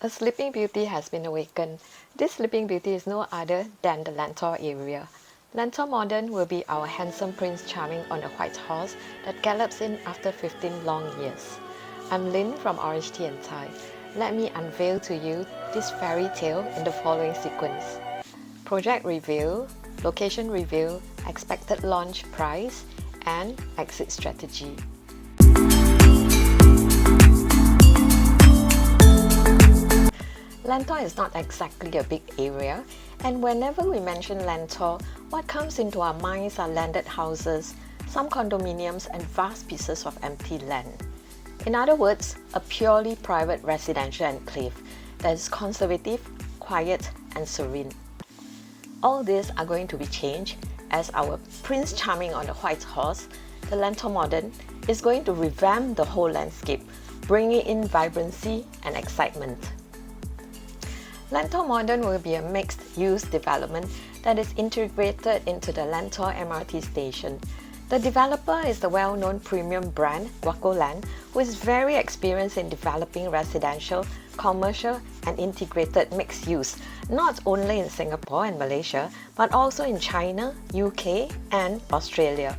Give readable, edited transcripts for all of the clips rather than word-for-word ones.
A sleeping beauty has been awakened. This sleeping beauty is no other than the Lentor area. Lentor Modern will be our handsome Prince Charming on a white horse that gallops in after 15 long years. I'm Lynn from Orange Tea and Thai. Let me unveil to you this fairy tale in the following sequence. Project review, location review, expected launch price, and exit strategy. Lentor is not exactly a big area, and whenever we mention Lentor, what comes into our minds are landed houses, some condominiums, and vast pieces of empty land. In other words, a purely private residential enclave that is conservative, quiet, and serene. All these are going to be changed as our Prince Charming on the white horse, the Lentor Modern, is going to revamp the whole landscape, bringing in vibrancy and excitement. Lentor Modern will be a mixed-use development that is integrated into the Lentor MRT station. The developer is the well-known premium brand Guacoland, who is very experienced in developing residential, commercial, and integrated mixed-use, not only in Singapore and Malaysia, but also in China, UK, and Australia.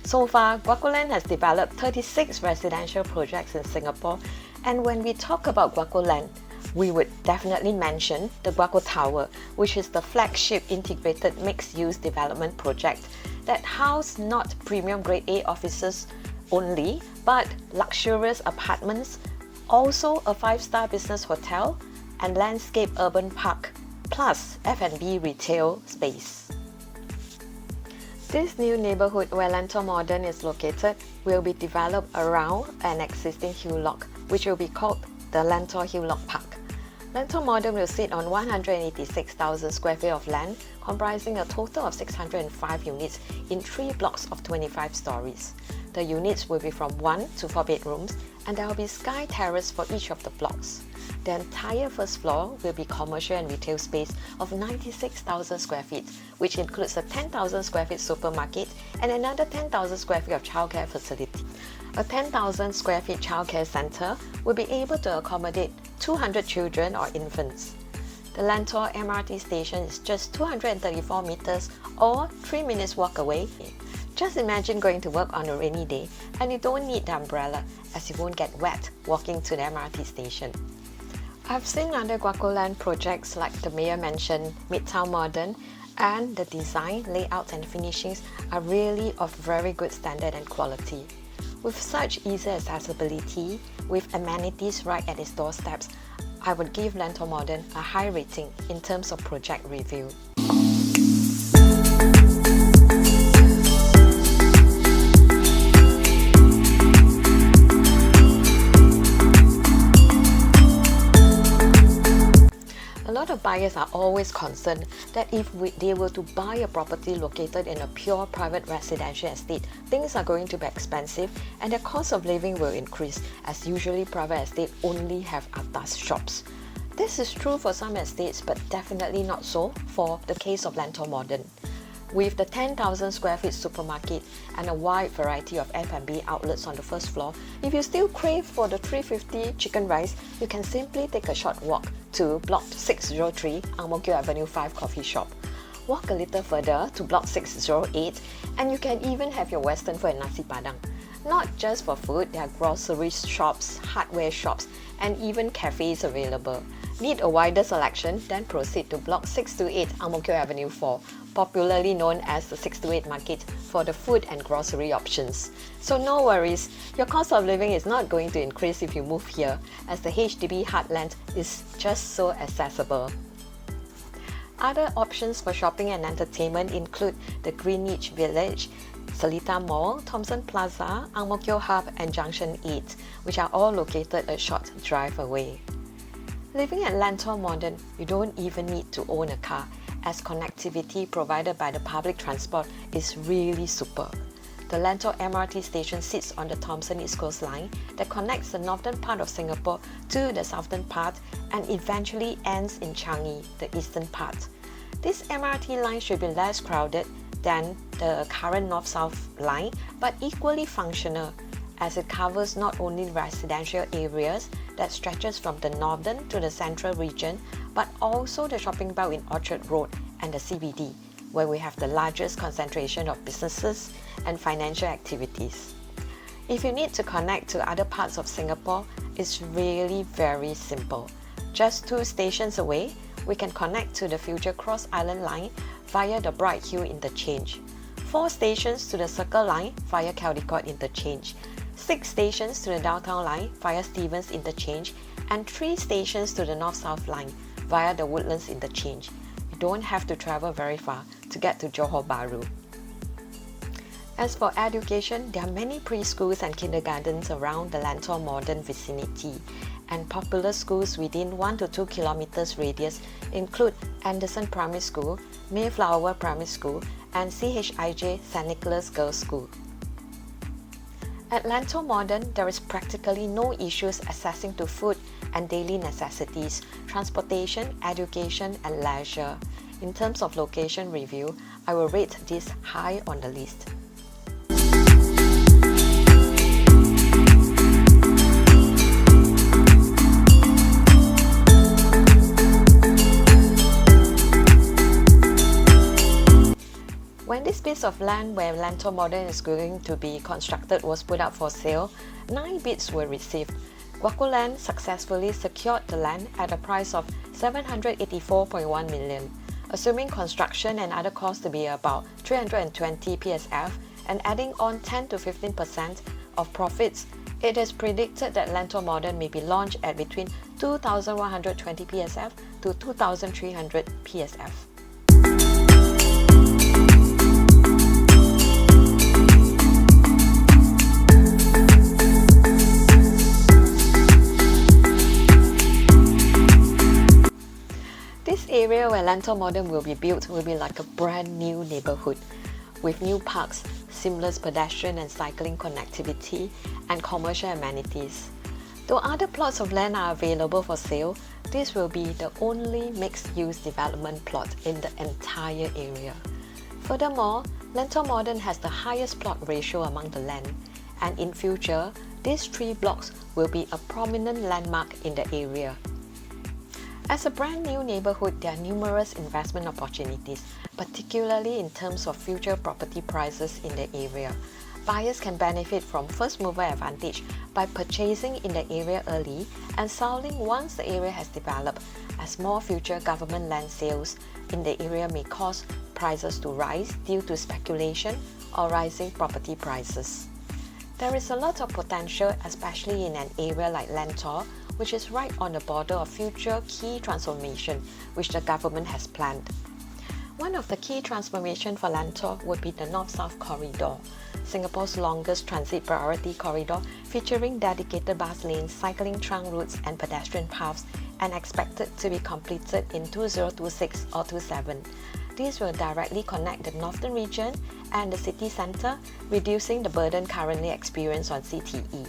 So far, Guacoland has developed 36 residential projects in Singapore, and when we talk about Guacoland, we would definitely mention the Guaco Tower, which is the flagship integrated mixed-use development project that houses not premium grade A offices only, but luxurious apartments, also a 5-star business hotel, and landscape urban park, plus F&B retail space. This new neighborhood where Lentor Modern is located will be developed around an existing hillock, which will be called the Lentor Hillock Park. Lentor Modern will sit on 186,000 square feet of land, comprising a total of 605 units in 3 blocks of 25 stories. The units will be from 1 to 4 bedrooms, and there will be sky terrace for each of the blocks. The entire first floor will be commercial and retail space of 96,000 square feet, which includes a 10,000 square feet supermarket and another 10,000 square feet of childcare facility. A 10,000 square feet childcare center will be able to accommodate 200 children or infants. The Lentor MRT station is just 234 meters or 3 minutes walk away. Just imagine going to work on a rainy day and you don't need the umbrella, as you won't get wet walking to the MRT station. I've seen other Guacoland projects like the Mayor mentioned, Midtown Modern, and the design, layout and finishings are really of very good standard and quality. With such easy accessibility, with amenities right at its doorsteps, I would give Lentor Modern a high rating in terms of project review. A lot of buyers are always concerned that if they were to buy a property located in a pure private residential estate, things are going to be expensive and the cost of living will increase, as usually private estates only have atas shops. This is true for some estates, but definitely not so for the case of Lentor Modern. With the 10,000 square feet supermarket and a wide variety of F&B outlets on the first floor, if you still crave for the 350 chicken rice, you can simply take a short walk to Block 603 Ang Mo Kio Avenue 5 coffee shop. Walk a little further to Block 608 and you can even have your western food and nasi padang. Not just for food, there are grocery shops, hardware shops, and even cafes available. Need a wider selection? Then proceed to Block 628 Ang Mo Kio Avenue 4, popularly known as the 628 Market, for the food and grocery options. So no worries, your cost of living is not going to increase if you move here, as the HDB heartland is just so accessible. Other options for shopping and entertainment include the Greenwich Village, Seletar Mall, Thomson Plaza, Ang Mo Kio Hub, and Junction 8, which are all located a short drive away. Living at Lentor Modern, you don't even need to own a car, as connectivity provided by the public transport is really super. The Lentor MRT station sits on the Thomson East Coast Line that connects the northern part of Singapore to the southern part and eventually ends in Changi, the eastern part. This MRT line should be less crowded than the current north-south line, but equally functional, as it covers not only residential areas that stretches from the northern to the central region, but also the shopping belt in Orchard Road and the CBD, where we have the largest concentration of businesses and financial activities. If you need to connect to other parts of Singapore, it's really very simple. Just 2 stations away, we can connect to the future Cross Island Line via the Bright Hill Interchange, 4 stations to the Circle Line via Caldecott Interchange, 6 stations to the Downtown Line via Stevens Interchange, and 3 stations to the North-South Line via the Woodlands Interchange. You don't have to travel very far to get to Johor Bahru. As for education, there are many preschools and kindergartens around the Lentor Modern vicinity, and popular schools within 1 to 2 kilometers radius include Anderson Primary School, Mayflower Primary School, and CHIJ St. Nicholas Girls' School. At Lentor Modern, there is practically no issues accessing to food and daily necessities, transportation, education, and leisure. In terms of location review, I will rate this high on the list. When this piece of land where Lentor Modern is going to be constructed was put up for sale, 9 bids were received. Guaco Land successfully secured the land at a price of 784.1 million. Assuming construction and other costs to be about 320 PSF and adding on 10 to 15% of profits, it is predicted that Lentor Modern may be launched at between 2,120 PSF to 2,300 PSF. This area where Lentor Modern will be built will be like a brand new neighborhood with new parks, seamless pedestrian and cycling connectivity, and commercial amenities. Though other plots of land are available for sale, this will be the only mixed-use development plot in the entire area. Furthermore, Lentor Modern has the highest plot ratio among the land, and in future, these 3 blocks will be a prominent landmark in the area. As a brand new neighborhood, there are numerous investment opportunities, particularly in terms of future property prices in the area. Buyers can benefit from first mover advantage by purchasing in the area early and selling once the area has developed, as more future government land sales in the area may cause prices to rise due to speculation or rising property prices. There is a lot of potential, especially in an area like Lentor, which is right on the border of future key transformation which the government has planned. One of the key transformations for Lentor would be the North-South Corridor, Singapore's longest transit priority corridor featuring dedicated bus lanes, cycling trunk routes and pedestrian paths, and expected to be completed in 2026 or 27. These will directly connect the northern region and the city centre, reducing the burden currently experienced on CTE.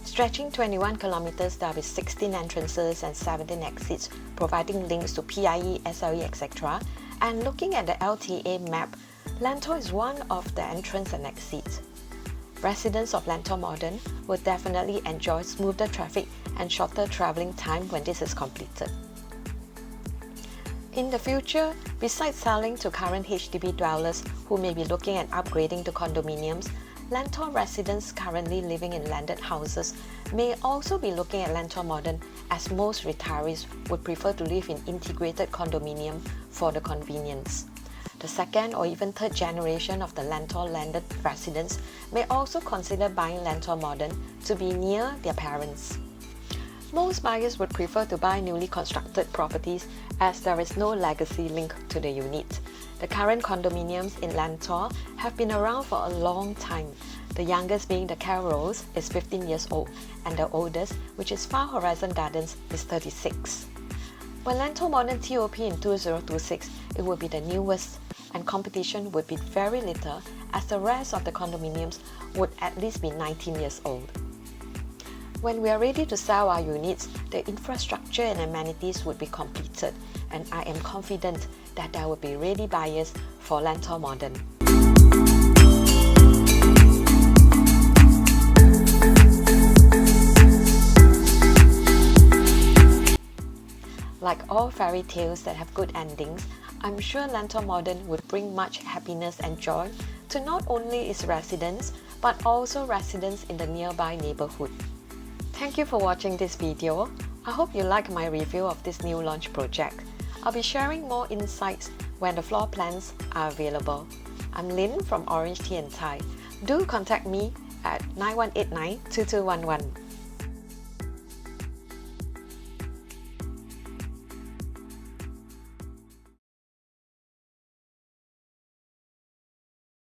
Stretching 21 kilometers, there will be 16 entrances and 17 exits, providing links to PIE, SLE, etc. And looking at the LTA map, Lentor is one of the entrance and exits. Residents of Lentor Modern will definitely enjoy smoother traffic and shorter travelling time when this is completed. In the future, besides selling to current HDB dwellers who may be looking at upgrading to condominiums, Lentor residents currently living in landed houses may also be looking at Lentor Modern, as most retirees would prefer to live in integrated condominium for the convenience. The second or even third generation of the Lentor landed residents may also consider buying Lentor Modern to be near their parents. Most buyers would prefer to buy newly constructed properties as there is no legacy link to the unit. The current condominiums in Lentor have been around for a long time. The youngest being the Carrolls is 15 years old and the oldest, which is Far Horizon Gardens, is 36. When Lentor Modern TOP in 2026, it will be the newest and competition would be very little as the rest of the condominiums would at least be 19 years old. When we are ready to sell our units, the infrastructure and amenities would be completed, and I am confident that there will be ready buyers for Lentor Modern. Like all fairy tales that have good endings, I'm sure Lentor Modern would bring much happiness and joy to not only its residents, but also residents in the nearby neighborhood. Thank you for watching this video. I hope you like my review of this new launch project. I'll be sharing more insights when the floor plans are available. I'm Lynn from Orange Tea and Thai. Do contact me at 9189 2211.